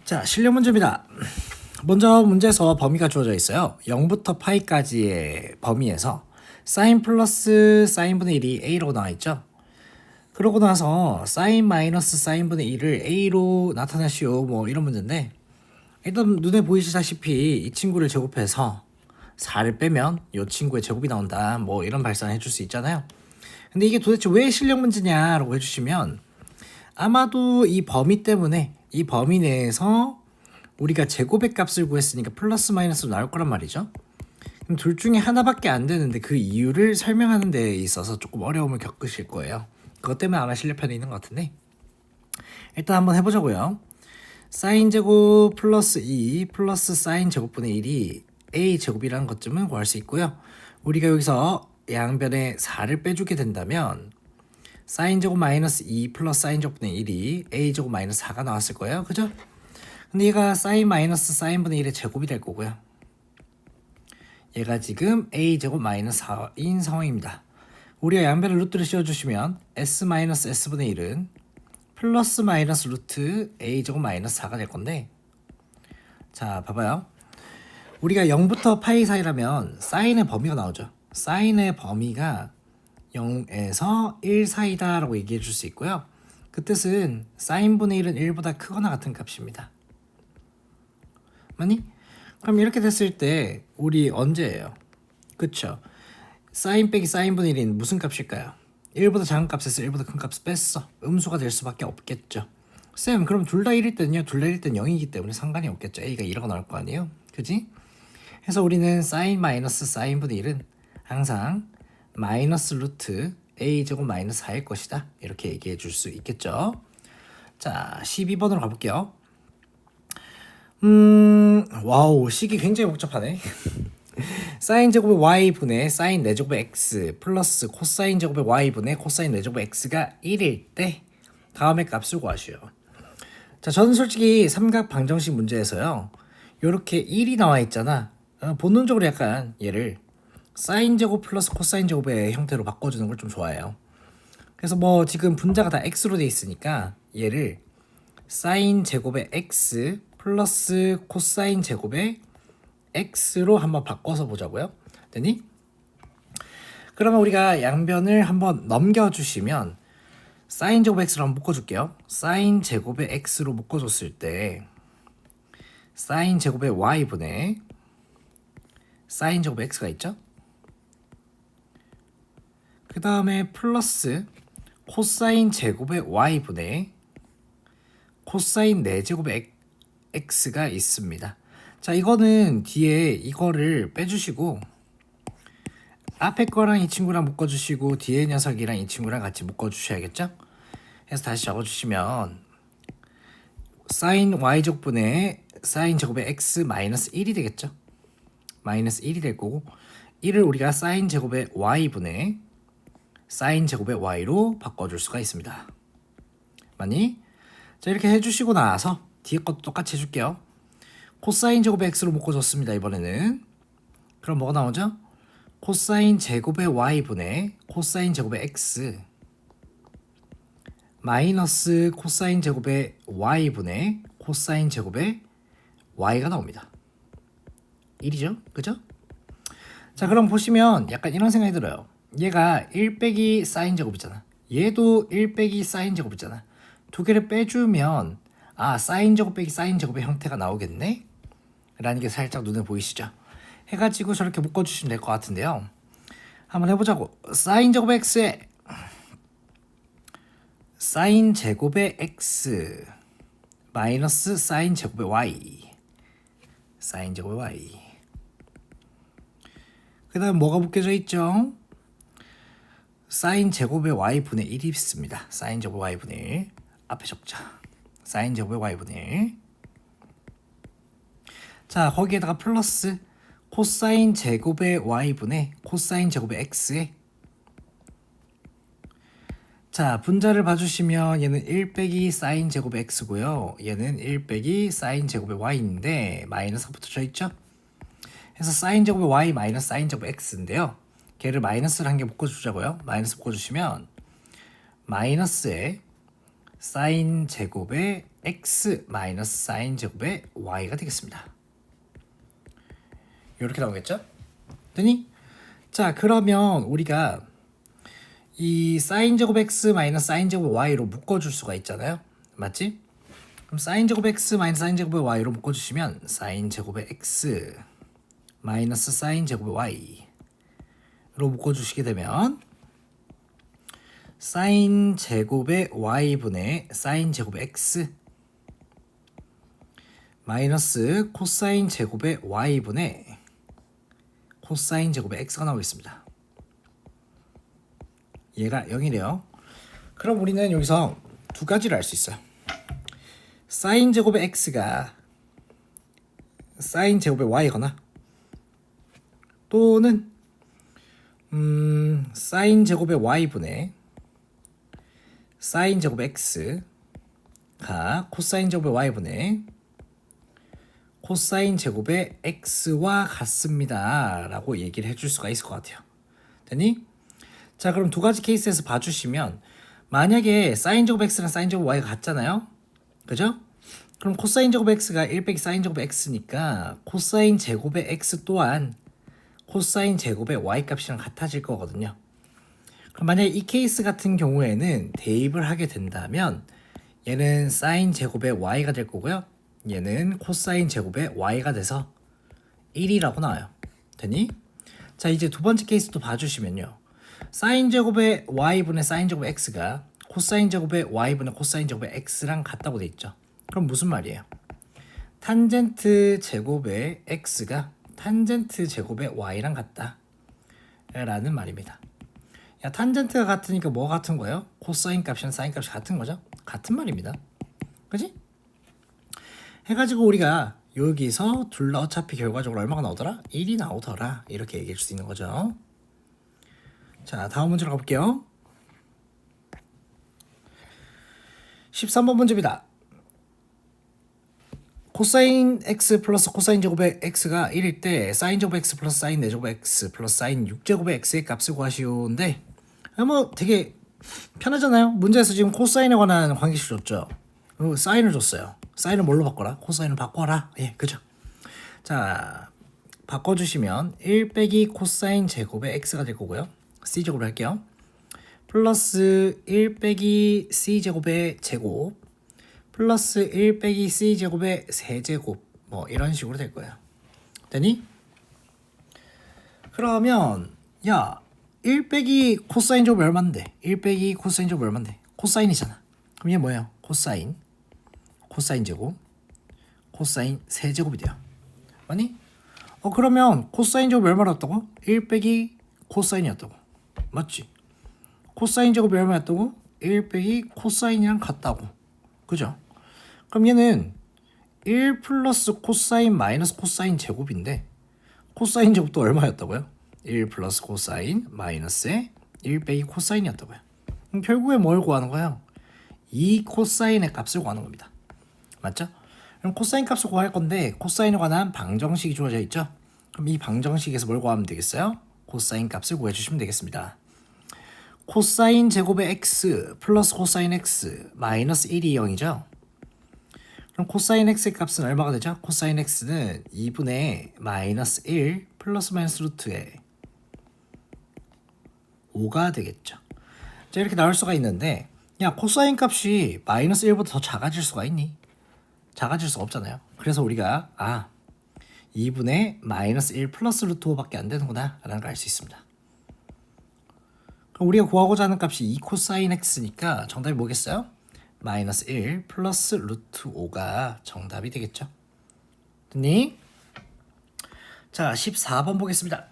자, 실력 문제입니다. 먼저 문제에서 범위가 주어져 있어요. 0부터 파이까지의 범위에서 사인 플러스 사인분의 1이 a라고 나와 있죠. 그러고 나서 사인 마이너스 사인분의 1을 a로 나타내시오, 뭐 이런 문제인데, 일단 눈에 보이시다시피 이 친구를 제곱해서 4를 빼면 이 친구의 제곱이 나온다, 뭐 이런 발산을 해줄 수 있잖아요. 근데 이게 도대체 왜 실력 문제냐라고 해주시면, 아마도 이 범위 때문에 이 범위 내에서 우리가 제곱의 값을 구했으니까 플러스 마이너스로 나올 거란 말이죠. 그럼 둘 중에 하나밖에 안 되는데 그 이유를 설명하는 데 있어서 조금 어려움을 겪으실 거예요. 그것 때문에 아마 실력편에 있는 것 같은데, 일단 한번 해보자고요. 사인 제곱 플러스 2 플러스 사인 제곱분의 1이 a 제곱이라는 것쯤은 구할 수 있고요. 우리가 여기서 양변에 4를 빼주게 된다면 사인 제곱 마이너스 2 플러스 사인 제곱분의 1이 a 제곱 마이너스 4가 나왔을 거예요. 그죠? 근데 얘가 사인 마이너스 사인분의 1의 제곱이 될 거고요. 얘가 지금 a 제곱 마이너스 4인 상황입니다. 우리가 양변을 루트를 씌워주시면 s 마이너스 s분의 1은 플러스 마이너스 루트 a 제곱 마이너스 4가 될 건데, 자 봐봐요. 우리가 0부터 파이 사이라면 사인의 범위가 나오죠. 사인의 범위가 0에서 1 사이다 라고 얘기해 줄 수 있고요. 그 뜻은 사인분의 1은 1보다 크거나 같은 값입니다. 맞니? 그럼 이렇게 됐을 때 우리 언제예요? 그쵸? 사인 빼기 사인분의 1인 무슨 값일까요? 1보다 작은 값에서 1보다 큰 값을 뺐어. 음수가 될 수밖에 없겠죠. 쌤, 그럼 둘 다 1일 때는요? 둘 다 1일 때는 0이기 때문에 상관이 없겠죠. a가 1하고 나올 거 아니에요? 그지? 해서 우리는 사인 마이너스 사인분의 1은 항상 마이너스 루트 a 제곱 마이너스 4일 것이다, 이렇게 얘기해 줄 수 있겠죠. 자, 12번으로 가볼게요. 와우, 식이 굉장히 복잡하네. 사인 제곱의 y분의 사인 4제곱의 x 플러스 코사인 제곱의 y분의 코사인 4제곱의 x가 1일 때 다음의 값을 구하시오. 자, 저는 솔직히 삼각 방정식 문제에서요, 요렇게 1이 나와 있잖아. 본능적으로 약간 얘를 사인 제곱 플러스 코사인 제곱의 형태로 바꿔주는 걸 좀 좋아해요. 그래서 뭐 지금 분자가 다 x로 돼 있으니까 얘를 사인 제곱의 x 플러스 코사인 제곱의 x로 한번 바꿔서 보자고요. 됐니? 그러면 우리가 양변을 한번 넘겨주시면 사인 제곱 x로 한번 묶어줄게요. 사인 제곱의 x로 묶어줬을 때 사인 제곱의 y분의 사인 제곱의 x가 있죠? 그 다음에 플러스 코사인 제곱의 y분의 코사인 4제곱의 x가 있습니다. 자, 이거는 뒤에 이거를 빼주시고 앞에 거랑 이 친구랑 묶어주시고 뒤에 녀석이랑 이 친구랑 같이 묶어주셔야겠죠? 해서 다시 적어주시면 사인 y제곱분의 사인 제곱의 x 마이너스 1이 되겠죠? 마이너스 1이 될 거고, 1을 우리가 사인 제곱의 y분의 사인 제곱의 y로 바꿔줄 수가 있습니다. 맞니? 자, 이렇게 해주시고 나서 뒤에 것도 똑같이 해줄게요. 코사인 제곱의 x로 묶어줬습니다. 이번에는 그럼 뭐가 나오죠? 코사인 제곱의 y분의 코사인 제곱의 x 마이너스 코사인 제곱의 y분의 코사인 제곱의 y가 나옵니다. 1이죠? 그죠? 자, 그럼 보시면 약간 이런 생각이 들어요. 얘가 1 빼기 사인 제곱이잖아. 얘도 1 빼기 사인 제곱이잖아. 두 개를 빼주면 사인 제곱 빼기 사인 제곱의 형태가 나오겠네? 라는 게 살짝 눈에 보이시죠? 해가지고 저렇게 묶어주시면 될 것 같은데요. 한번 해보자고. 사인 제곱의 x에 사인 제곱의 x 마이너스 사인 제곱의 y 사인 제곱의 y, 그 다음 뭐가 묶여져 있죠? 사인 제곱의 y분의 1이 있습니다. 사인 제곱의 y분의 1 앞에 적자. 사인 제곱의 y분의 1. 자, 거기에다가 플러스 코사인 제곱의 y분의 코사인 제곱의 x에, 자, 분자를 봐주시면 얘는 1 빼기 사인 제곱의 x고요. 얘는 1 빼기 사인 제곱의 y인데 마이너스가 붙어져 있죠? 해서 사인 제곱의 y 마이너스 사인 제곱의 x인데요. 걔를 마이너스를 한 개 묶어주자고요. 마이너스 묶어주시면 마이너스에 사인 제곱의 x 마이너스 사인 제곱의 y가 되겠습니다. 이렇게 나오겠죠? 됐니? 자, 그러면 우리가 이 사인 제곱 x 마이너스 사인 제곱 y로 묶어줄 수가 있잖아요. 맞지? 그럼 사인 제곱 x 마이너스 사인 제곱의 y로 묶어주시면 사인 제곱의 x 마이너스 사인 제곱의 y로 묶어주시게 되면 사인 제곱의 y분의 사인 제곱의 x 마이너스 코사인 제곱의 y분의 코사인 제곱의 x가 나오겠습니다. 얘가 0이래요. 그럼 우리는 여기서 두 가지를 알 수 있어요. 사인 제곱의 x가 사인 제곱의 y거나 또는 사인 제곱의 y분의 사인 제곱의 x가 코사인 제곱의 y분의 코사인 제곱의 x와 같습니다 라고 얘기를 해줄 수가 있을 것 같아요. 됐니? 자, 그럼 두 가지 케이스에서 봐주시면 만약에 사인 제곱 x랑 사인 제곱 y가 같잖아요. 그죠? 그럼 코사인 제곱 x가 1 빼기 사인 제곱 x니까 코사인 제곱의 x 또한 코사인 제곱의 y 값이랑 같아질 거거든요. 그럼 만약에 이 케이스 같은 경우에는 대입을 하게 된다면 얘는 사인 제곱의 y가 될 거고요. 얘는 코사인 제곱의 y가 돼서 1이라고 나와요. 됐니? 자, 이제 두 번째 케이스도 봐주시면요. 사인 제곱의 y분의 사인 제곱의 x가 코사인 제곱의 y분의 코사인 제곱의 x랑 같다고 돼 있죠. 그럼 무슨 말이에요? 탄젠트 제곱의 x가 탄젠트 제곱의 y랑 같다 라는 말입니다. 야, 탄젠트가 같으니까 뭐 같은 거예요? 코사인 값이랑 사인 값이 같은 거죠? 같은 말입니다. 그지? 해가지고 우리가 여기서 둘 다 어차피 결과적으로 얼마가 나오더라? 1이 나오더라 이렇게 얘기할 수 있는 거죠. 자, 다음 문제로 가볼게요. 13번 문제입니다. 코사인 x 플러스 코사인 제곱의 x가 1일 때 사인 제곱 x 플러스 사인 4제곱 x 플러스 사인 6제곱의 x의 값을 구하시오인데 뭐 되게 편하잖아요. 문제에서 지금 코사인에 관한 관계식 줬죠. 그리고 사인을 줬어요. 사인을 뭘로 바꿔라? 코사인을 바꿔라. 예, 그죠? 자, 바꿔주시면 1 빼기 코사인 제곱의 x가 될 거고요. c제곱을 할게요. 플러스 1 빼기 c제곱의 제곱 플러스 1 빼기 c제곱의 세제곱 뭐 이런 식으로 될 거예요. 되니? 그러면 야, 1 빼기 코사인 제곱이 얼만데? 1 빼기 코사인 제곱이 얼만데? 코사인이잖아. 그럼 얘 뭐예요? 코사인 제곱 코사인 세제곱이 돼요. 맞니? 그러면 코사인 제곱이 얼마였다고? 1 빼기 코사인이었다고. 맞지? 코사인 제곱이 얼마였다고? 1 빼기 코사인이랑 같다고. 그죠? 그럼 얘는 1 플러스 코사인 마이너스 코사인 제곱인데 코사인 제곱도 얼마였다고요? 1 플러스 코사인 마이너스에 1 빼기 코사인이었다고요. 그럼 결국에 뭘 구하는 거예요? 이 코사인의 값을 구하는 겁니다. 맞죠? 그럼 코사인 값을 구할 건데 코사인에 관한 방정식이 주어져 있죠? 그럼 이 방정식에서 뭘 구하면 되겠어요? 코사인 값을 구해주시면 되겠습니다. 코사인 제곱의 x 플러스 코사인 x 마이너스 1이 0이죠? 그럼 코사인 x의 값은 얼마가 되죠? 코사인 x는 2분의 마이너스 1 플러스 마이너스 루트에 5가 되겠죠. 자, 이렇게 나올 수가 있는데 야, 코사인 값이 마이너스 1보다 더 작아질 수가 있니? 작아질 수 없잖아요. 그래서 우리가 2분의 마이너스 1 플러스 루트 5밖에 안 되는구나 라는 걸 알 수 있습니다. 그럼 우리가 구하고자 하는 값이 2 코사인 x니까 정답이 뭐겠어요? 마이너스 1 플러스 루트 5가 정답이 되겠죠. 됐니? 자, 14번 보겠습니다.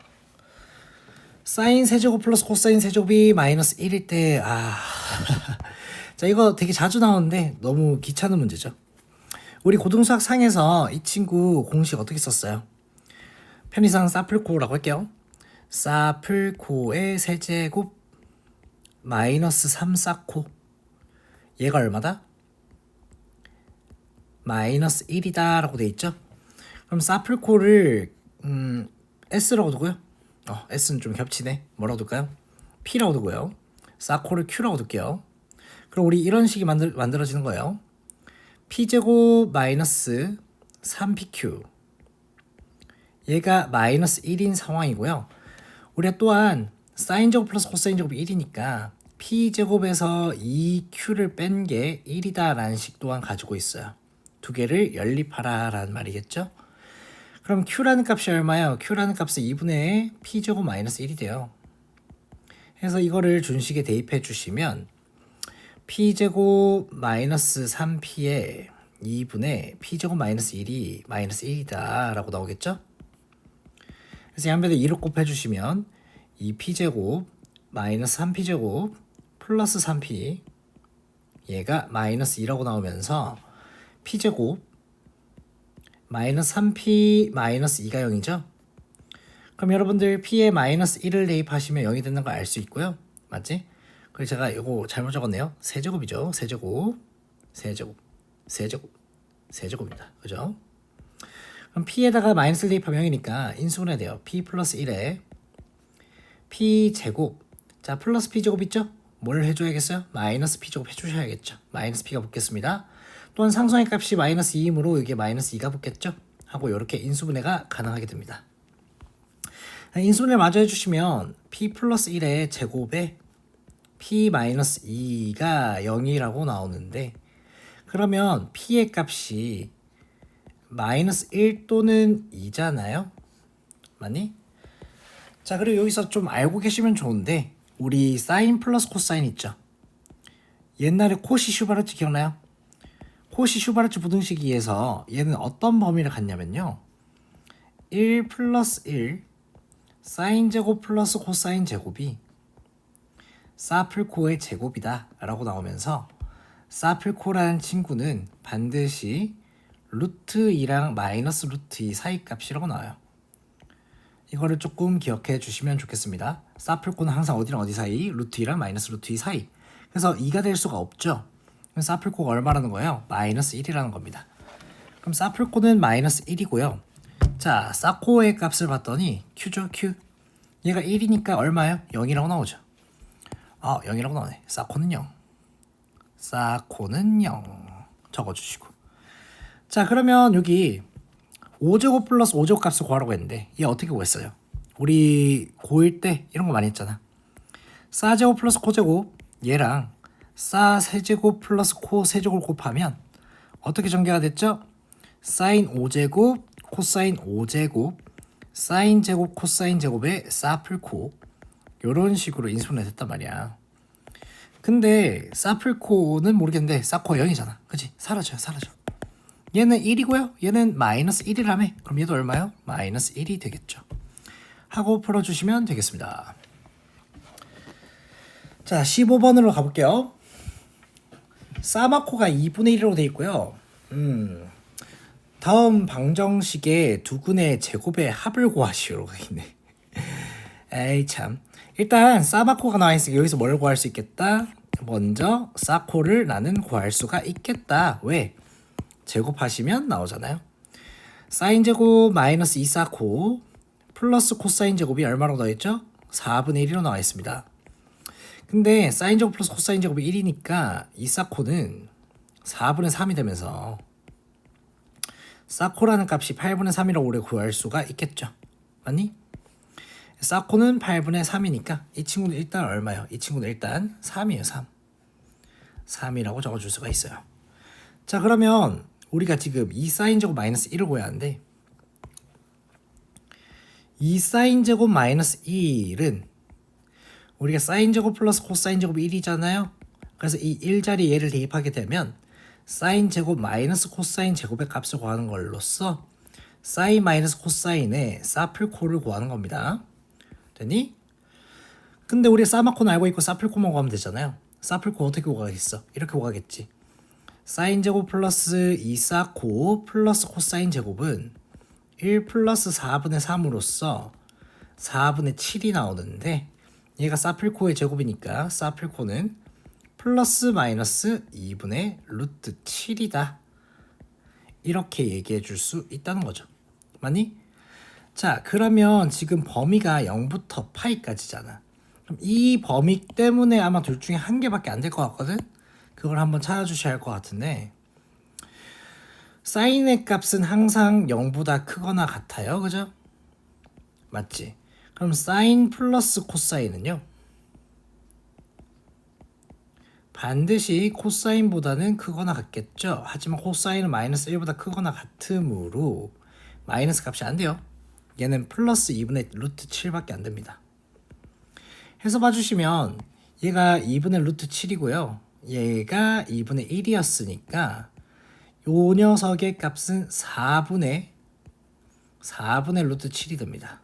사인 세제곱 플러스 코사인 세제곱이 마이너스 1일 때 자, 이거 되게 자주 나오는데 너무 귀찮은 문제죠. 우리 고등수학 상에서 이 친구 공식 어떻게 썼어요? 편의상 사플코라고 할게요. 사플코의 세제곱 마이너스 3사코 얘가 얼마다? 마이너스 1이다 라고 돼 있죠. 그럼 사플코를 S라고 두고요. S는 좀 겹치네. 뭐라고 둘까요? P라고 두고요. 사코를 Q라고 둘게요. 그럼 우리 이런 식이 만들어지는 거예요. P제곱 마이너스 3PQ 얘가 마이너스 1인 상황이고요. 우리가 또한 사인제곱 플러스 코사인제곱이 1이니까 P제곱에서 2Q를 뺀 게 1이다 라는 식 또한 가지고 있어요. 두 개를 연립하라 라는 말이겠죠. 그럼 Q라는 값이 얼마예요? Q라는 값은 2분의 P제곱 마이너스 1이 돼요. 그래서 이거를 준식에 대입해 주시면 P제곱 마이너스 3P에 2분의 P제곱 마이너스 1이 마이너스 1이다 라고 나오겠죠? 그래서 양변에 2를 곱해주시면 2P제곱 마이너스 3P제곱 플러스 3P 얘가 마이너스 2라고 나오면서 P제곱 마이너스 3P 마이너스 2가 0이죠? 그럼 여러분들 P에 마이너스 1을 대입하시면 0이 되는 걸 알 수 있고요. 맞지? 그래서 제가 이거 잘못 적었네요. 세제곱이죠. 세제곱, 세제곱, 세제곱, 세제곱입니다. 그죠? 그럼 P에다가 마이너스를 대입하면 0이니까 인수분해 돼요. P 플러스 1에 P제곱. 자, 플러스 P제곱 있죠? 뭘 해줘야겠어요? 마이너스 P제곱 해주셔야겠죠. 마이너스 P가 붙겠습니다. 또한 상수의 값이 마이너스 2이므로 이게 마이너스 2가 붙겠죠? 하고 이렇게 인수분해가 가능하게 됩니다. 인수분해 마저 해주시면 P 플러스 1의 제곱에 P 마이너스 2가 0이라고 나오는데 그러면 P의 값이 마이너스 1 또는 2잖아요. 맞니? 자, 그리고 여기서 좀 알고 계시면 좋은데 우리 사인 플러스 코사인 있죠. 옛날에 코시 슈바르츠 기억나요? 코시 슈바르츠 부등식에서 얘는 어떤 범위를 갖냐면요. 1 플러스 1 사인 제곱 플러스 코사인 제곱이 사플코의 제곱이다 라고 나오면서 사플코라는 친구는 반드시 루트 2랑 마이너스 루트 2 사이 값이라고 나와요. 이거를 조금 기억해 주시면 좋겠습니다. 사플코는 항상 어디랑 어디 사이? 루트 2랑 마이너스 루트 2 사이. 그래서 2가 될 수가 없죠. 그럼 사플코가 얼마라는 거예요? 마이너스 1이라는 겁니다. 그럼 사플코는 마이너스 1이고요. 자, 사코의 값을 봤더니 Q죠, Q. 얘가 1이니까 얼마예요? 0이라고 나오죠. 0이라고 나오네. 사코는 0. 사코는 0. 적어주시고. 자, 그러면 여기 5제곱 플러스 5제곱 값을 구하라고 했는데 얘 어떻게 구했어요? 우리 고1 때 이런 거 많이 했잖아. 사제곱 플러스 코제곱 얘랑 사 세제곱 플러스 코 세제곱을 곱하면 어떻게 전개가 됐죠? 사인 5제곱 코사인 5제곱 사인 제곱 코사인 제곱의 사플코 요런 식으로 인수분해 됐단 말이야. 근데 사플코는 모르겠는데 사코 0이잖아. 그치? 사라져. 얘는 1이고요. 얘는 마이너스 1이라며. 그럼 얘도 얼마요? 마이너스 1이 되겠죠. 하고 풀어주시면 되겠습니다. 자, 15번으로 가볼게요. 사마코가 2분의 1으로 되어 있고요. 다음 방정식에 두근의 제곱의 합을 구하시오로 되어 있네. 에이 참. 일단 사마코가 나와 있으니까 여기서 뭘 구할 수 있겠다? 먼저 사코를 나는 구할 수가 있겠다. 왜? 제곱하시면 나오잖아요. 사인 제곱 마이너스 2사코 플러스 코사인 제곱이 얼마로 나와 있죠? 4분의 1로 나와 있습니다. 근데 사인 제곱 플러스 코사인 제곱이 1이니까 2사코는 4분의 3이 되면서 사코라는 값이 8분의 3이라고 우리가 구할 수가 있겠죠. 맞니? 사코는 8분의 3이니까 이 친구는 일단 얼마예요? 이 친구는 일단 3이에요. 3. 3이라고 적어줄 수가 있어요. 자, 그러면 우리가 지금 2사인 제곱 마이너스 1을 구해야 하는데 2사인 제곱 마이너스 1은 우리가 사인 제곱 플러스 코사인 제곱이 1이잖아요. 그래서 이 1자리 얘를 대입하게 되면 사인 제곱 마이너스 코사인 제곱의 값을 구하는 걸로써 사인 마이너스 코사인의 사플코를 구하는 겁니다. 되니? 근데 우리 사마코는 알고 있고 사플코만 구하면 되잖아요. 사플코 어떻게 구하겠어? 이렇게 구하겠지. 사인 제곱 플러스 2사코 플러스 코사인 제곱은 1 플러스 4분의 3으로써 4분의 7이 나오는데 얘가 사플코의 제곱이니까 사플코는 플러스 마이너스 2분의 루트 7이다. 이렇게 얘기해 줄 수 있다는 거죠. 맞니? 자, 그러면 지금 범위가 0부터 파이까지잖아. 그럼 이 범위 때문에 아마 둘 중에 한 개밖에 안 될 것 같거든? 그걸 한번 찾아주셔야 할 것 같은데, 사인의 값은 항상 0보다 크거나 같아요. 그죠? 맞지? 그럼 사인 플러스 코사인은요? 반드시 코사인보다는 크거나 같겠죠. 하지만 코사인은 마이너스 1보다 크거나 같으므로 마이너스 값이 안 돼요. 얘는 플러스 2분의 루트 7밖에 안 됩니다. 해서 봐주시면 얘가 2분의 루트 7이고요. 얘가 2분의 1이었으니까 요 녀석의 값은 4분의 루트 7이 됩니다.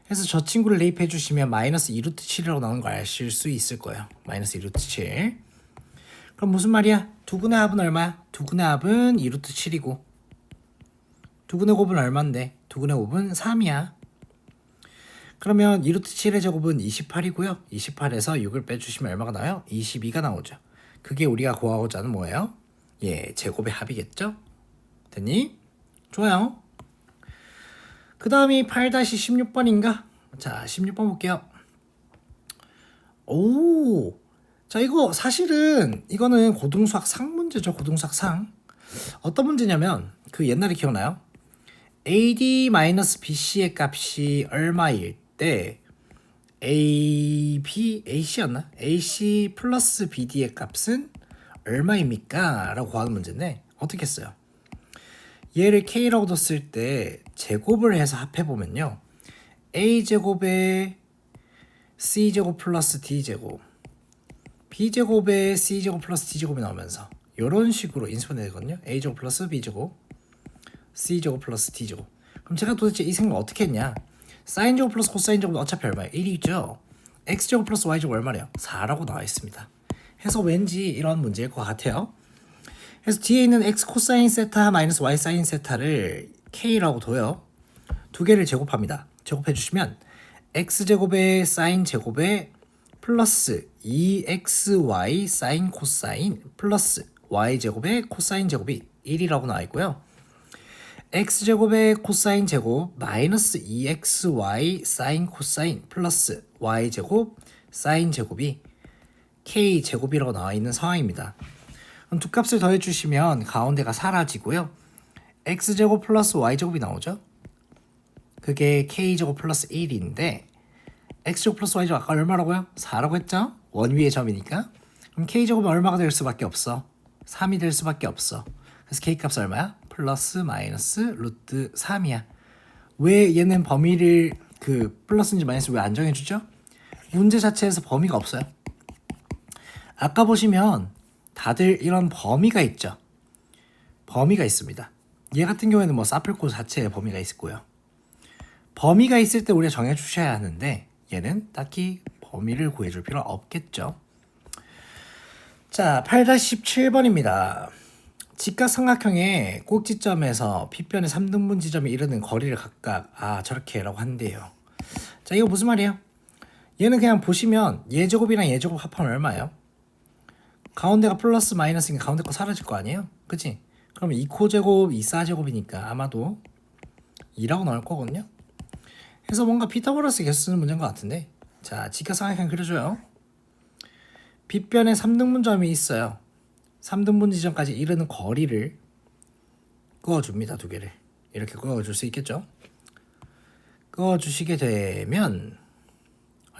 그래서 저 친구를 대입해 주시면 마이너스 2루트 7이라고 나오는 거 아실 수 있을 거예요. 마이너스 2루트 7. 그럼 무슨 말이야? 두근의 합은 얼마야? 두근의 합은 2루트 7이고 두근의 곱은 얼마인데? 두근의 곱은 3이야. 그러면 2루트 7의 제곱은 28이고요. 28에서 6을 빼주시면 얼마가 나와요? 22가 나오죠. 그게 우리가 구하고자 하는 뭐예요? 예, 제곱의 합이겠죠? 됐니? 좋아요. 그 다음이 8-16번인가? 자, 16번 볼게요. 오, 자, 이거 사실은 이거는 고등수학 상 문제죠. 고등수학 상. 어떤 문제냐면 그 옛날에 기억나요? AD-BC의 값이 얼마일 때 AC였나? AC 플러스 BD의 값은 얼마입니까? 라고 하는 문제인데 어떻게 했어요? 얘를 K라고 뒀을 때 제곱을 해서 합해보면요. A제곱에 C제곱 플러스 D제곱 B제곱에 C제곱 플러스 D제곱이 나오면서 이런 식으로 인수분해 되거든요. A제곱 플러스 B제곱 C제곱 플러스 D제곱. 그럼 제가 도대체 이 생각 어떻게 했냐? 사인제곱 플러스 코사인제곱은 어차피 얼마예요? 1이죠. X제곱 플러스 Y제곱 얼마래요? 4라고 나와 있습니다. 해서 왠지 이런 문제일 것 같아요. 그래서 뒤에 있는 x 코사인 세타 마이너스 y 사인 세타를 k라고 둬요. 두 개를 제곱합니다. 제곱해 주시면 x제곱에 사인 제곱에 플러스 2xy 사인 코사인 플러스 y제곱에 코사인 제곱이 1이라고 나와 있고요. x제곱에 코사인 제곱 마이너스 2xy 사인 코사인 플러스 y제곱 사인 제곱이 k제곱이라고 나와 있는 상황입니다. 그럼 두 값을 더해주시면 가운데가 사라지고요. x제곱 플러스 y제곱이 나오죠. 그게 k제곱 플러스 1인데 x제곱 플러스 y제곱 아까 얼마라고요? 4라고 했죠? 원위의 점이니까. 그럼 k제곱은 얼마가 될 수밖에 없어? 3이 될 수밖에 없어. 그래서 k값 얼마야? 플러스 마이너스 루트 3이야. 왜 얘는 범위를 그 플러스인지 마이너스 왜 안 정해주죠? 문제 자체에서 범위가 없어요. 아까 보시면 다들 이런 범위가 있죠. 범위가 있습니다. 얘 같은 경우에는 뭐 사플코 자체에 범위가 있고요. 범위가 있을 때 우리가 정해주셔야 하는데 얘는 딱히 범위를 구해줄 필요 없겠죠. 자, 8-17번입니다. 직각삼각형의 꼭지점에서 P변의 3등분 지점에 이르는 거리를 각각 저렇게 라고 한대요. 자, 이거 무슨 말이에요? 얘는 그냥 보시면 얘 제곱이랑 얘 제곱 합하면 얼마예요? 가운데가 플러스 마이너스니까 가운데 거 사라질 거 아니에요? 그치? 그러면 2코 제곱 2사 제곱이니까 아마도 2라고 나올 거거든요. 그래서 뭔가 피타고라스 계속 쓰는 문제인 것 같은데, 자, 직각삼각형 그려줘요. B변에 3등분점이 있어요. 3등분 지점까지 이르는 거리를 그어줍니다. 두 개를 이렇게 그어줄 수 있겠죠. 그어주시게 되면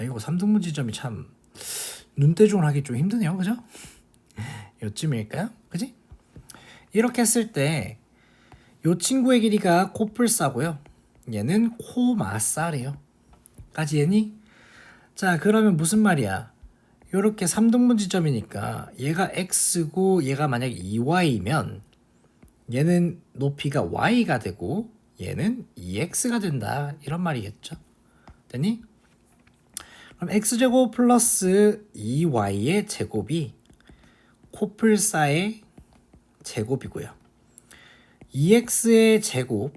이거 3등분 지점이 참 눈대중을 하기 좀 힘드네요. 그죠? 요쯤일까요? 그지? 이렇게 했을 때 요 친구의 길이가 코뿔싸고요. 얘는 코마싸래요. 까지 얘니? 자, 그러면 무슨 말이야? 요렇게 3등분 지점이니까 얘가 x고 얘가 만약 2y면 얘는 높이가 y가 되고 얘는 2x가 된다. 이런 말이겠죠. 됐니? 그럼 x제곱 플러스 2y의 제곱이 코뿔싸의 제곱이고요. 2x의 제곱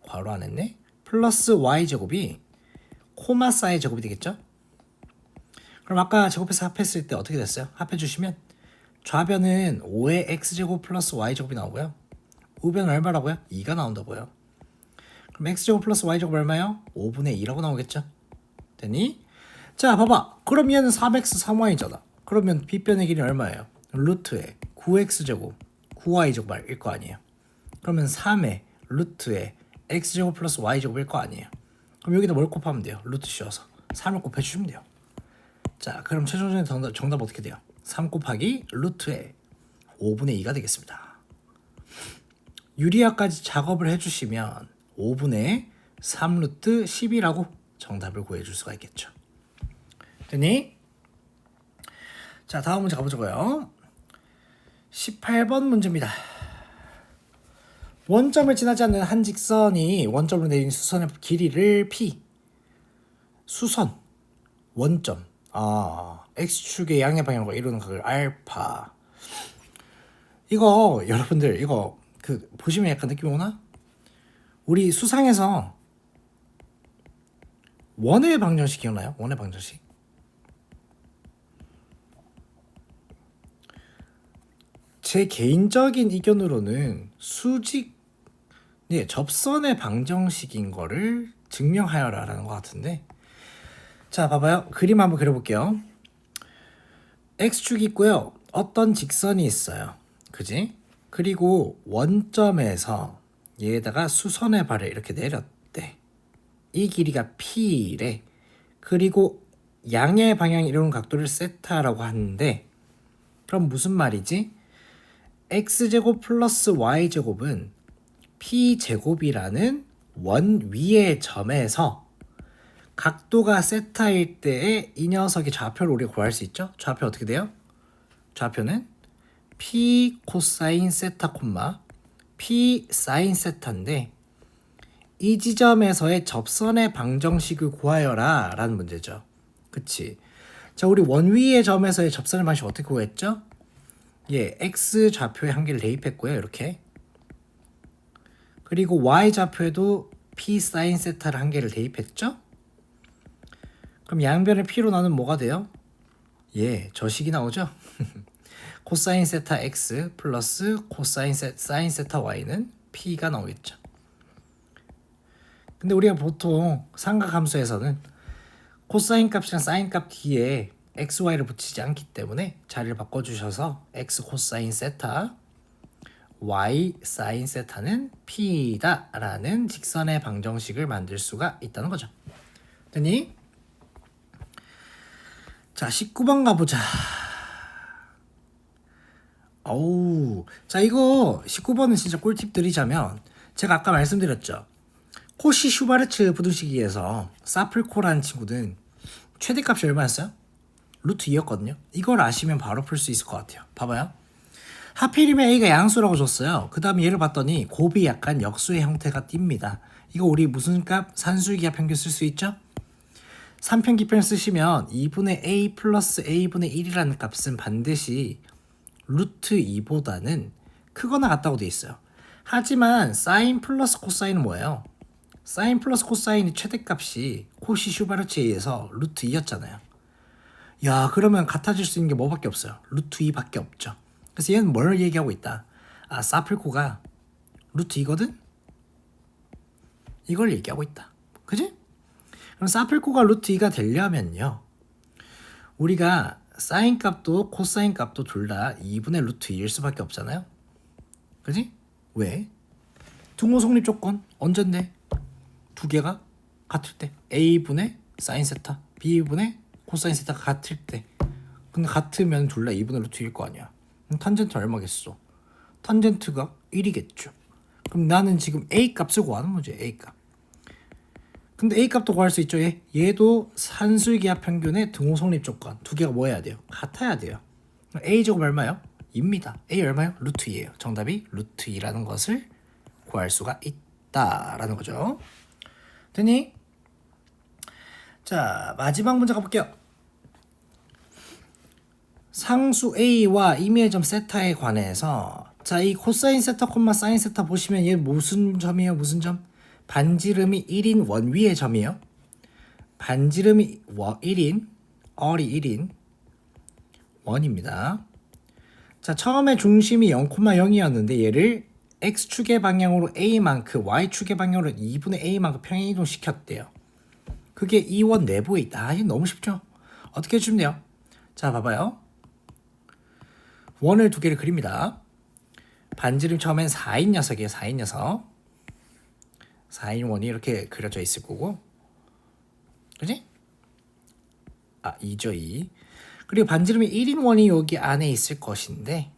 괄호 안 했네. 플러스 y제곱이 코마싸의 제곱이 되겠죠. 그럼 아까 제곱해서 합했을 때 어떻게 됐어요? 합해주시면 좌변은 5의 x제곱 플러스 y제곱이 나오고요. 우변은 얼마라고요? 2가 나온다고요. 그럼 x제곱 플러스 y제곱 얼마예요? 5분의 2라고 나오겠죠? 됐니? 자 봐봐. 그럼 얘는 3x 3y잖아. 그러면 빗변의 길이 얼마예요? 루트에 9x제곱 9y제곱일 거 아니에요. 그러면 3의 루트에 x제곱 플러스 y제곱일 거 아니에요. 그럼 여기다 뭘 곱하면 돼요? 루트 씌워서 3을 곱해주시면 돼요. 자 그럼 최종적인 정답 어떻게 돼요? 3 곱하기 루트에 5분의 2가 되겠습니다. 유리화까지 작업을 해주시면 5분의 3루트 10이라고 정답을 구해줄 수가 있겠죠. 됐니? 자 다음 문제 가보자고요. 18번 문제입니다. 원점을 지나지 않는 한 직선이 원점으로 내린 수선의 길이를 p 수선 원점 x축의 양의 방향과 이루는 각을 알파. 이거 여러분들 이거 그 보시면 약간 느낌 오나? 우리 수상에서 원의 방정식 기억나요? 원의 방정식. 제 개인적인 의견으로는 접선의 방정식인 거를 증명하여라라는 것 같은데, 자 봐봐요. 그림 한번 그려볼게요. x축이 있고요. 어떤 직선이 있어요. 그지? 그리고 원점에서 얘에다가 수선의 발을 이렇게 내렸대. 이 길이가 p래. 그리고 양의 방향이 이루는 각도를 세타라고 하는데, 그럼 무슨 말이지? x제곱 플러스 y제곱은 p제곱이라는 원 위의 점에서 각도가 세타일 때에 이 녀석의 좌표를 우리가 구할 수 있죠? 좌표 어떻게 돼요? 좌표는 p 코사인 세타 콤마 p 사인 세타인데, 이 지점에서의 접선의 방정식을 구하여라 라는 문제죠. 그치? 자 우리 원 위의 점에서의 접선의 방식 어떻게 구했죠? x 좌표에 한 개를 대입했고요. 이렇게. 그리고 y 좌표에도 p 사인 세타를 한 개를 대입했죠? 그럼 양변을 p로 나누면 뭐가 돼요? 저식이 나오죠? 코사인 세타 x 플러스 코사인 사인 세타 y는 p가 나오겠죠. 근데 우리가 보통 삼각함수에서는 코사인 값이랑 사인 값 뒤에 x, y를 붙이지 않기 때문에 자리를 바꿔주셔서 x 코사인 세타 y 사인 세타는 p다 라는 직선의 방정식을 만들 수가 있다는 거죠. 됐니? 자 19번 가보자. 자 이거 19번은 진짜 꿀팁 드리자면, 제가 아까 말씀드렸죠. 코시 슈바르츠 부등식에서 사플코라는 친구는 최대값이 얼마였어요? 루트 2였거든요. 이걸 아시면 바로 풀 수 있을 것 같아요. 봐봐요. 하필이면 A가 양수라고 줬어요. 그 다음에 얘를 봤더니 곱이 약간 역수의 형태가 띕니다. 이거 우리 무슨 값? 산술기하 평균 쓸 수 있죠? 3편기편 쓰시면 2분의 A 플러스 A분의 1이라는 값은 반드시 루트 2보다는 크거나 같다고 돼 있어요. 하지만 사인 플러스 코사인은 뭐예요? 사인 플러스 코사인의 최대값이 코시 슈바르츠에 의해서 루트 2였잖아요. 야 그러면 같아질 수 있는 게 뭐밖에 없어요? 루트 2밖에 없죠. 그래서 얘는 뭘 얘기하고 있다? 사플코가 루트 2거든? 이걸 얘기하고 있다. 그지? 그럼 사플코가 루트 2가 되려면요, 우리가 사인 값도 코사인 값도 둘 다 2분의 루트 2일 수밖에 없잖아요. 그지? 왜? 등호 성립 조건 언젠데? 두 개가 같을 때. A분의 사인 세타, B분의 코사인 세타가 같을 때. 근데 같으면 둘 다 2분의 루트 1일 거 아니야. 그럼 탄젠트 얼마겠어? 탄젠트가 1이겠죠. 그럼 나는 지금 A 값을 구하는 문제. A 값. 근데 A 값도 구할 수 있죠. 얘도 산술기하 평균의 등호 성립 조건 두 개가 뭐 해야 돼요? 같아야 돼요. A 제곱 얼마요? 2입니다. A 얼마요? 루트 2예요. 정답이 루트 2라는 것을 구할 수가 있다라는 거죠. 됐니? 자 마지막 문제 가볼게요. 상수 A와 임의의 점 세타에 관해서, 자 이 코사인 세타 콤마 사인 세타 보시면 얘 무슨 점이에요? 무슨 점? 반지름이 1인 원 위의 점이에요. 반지름이 1인 얼이 1인 원입니다. 자 처음에 중심이 0,0이었는데 얘를 x축의 방향으로 a만큼 y축의 방향으로 2분의 a만큼 평행이동 시켰대요. 그게 이 원 내부에 있다. 이게 너무 쉽죠? 어떻게 해주면 돼요? 자, 봐봐요. 원을 두 개를 그립니다. 반지름 처음엔 4인 녀석이에요. 4인 녀석. 4인 원이 이렇게 그려져 있을 거고, 그지? 2죠, 2. 그리고 반지름이 1인 원이 여기 안에 있을 것인데,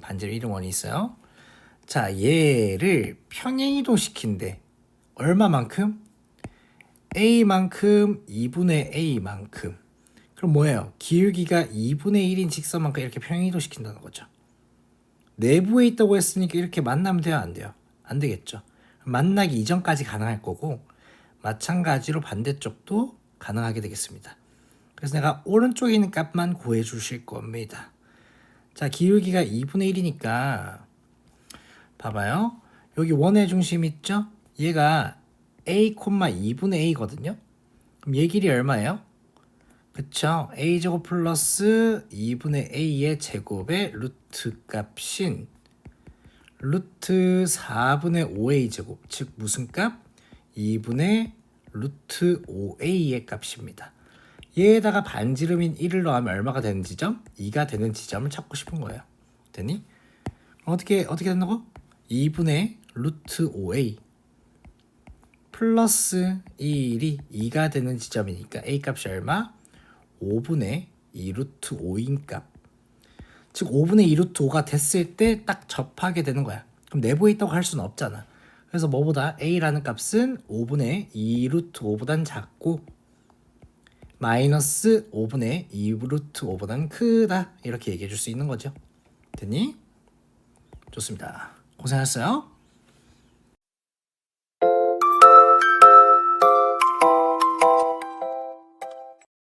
반지름 1인 원이 있어요. 자, 얘를 평행이동 시킨대. 얼마만큼? a만큼 2분의 a만큼. 그럼 뭐예요? 기울기가 2분의 1인 직선만큼 이렇게 평행이동 시킨다는 거죠. 내부에 있다고 했으니까 이렇게 만나면 돼요? 안 돼요? 안 되겠죠. 만나기 이전까지 가능할 거고, 마찬가지로 반대쪽도 가능하게 되겠습니다. 그래서 내가 오른쪽에 있는 값만 구해 주실 겁니다. 자, 기울기가 2분의 1이니까 봐봐요. 여기 원의 중심 있죠? 얘가 a, 2분의 a거든요. 그럼 얘 길이 얼마예요? 그쵸? a제곱 플러스 2분의 a의 제곱의 루트 값인 루트 4분의 5a 제곱, 즉 무슨 값? 2분의 루트 5a의 값입니다. 얘에다가 반지름인 1을 넣으면 얼마가 되는 지점? 2가 되는 지점을 찾고 싶은 거예요. 됐니? 어떻게 된다고? 2분의 루트 5a 플러스 1이 2가 되는 지점이니까 a 값이 얼마? 5분의 2 루트 5인 값. 즉 5분의 2 루트 5가 됐을 때 딱 접하게 되는 거야. 그럼 내부에 있다고 할 수는 없잖아. 그래서 뭐보다 a라는 값은 5분의 2 루트 5보단 작고 마이너스 5분의 2 루트 5보단 크다. 이렇게 얘기해 줄 수 있는 거죠. 됐니? 좋습니다. 고생하셨어요.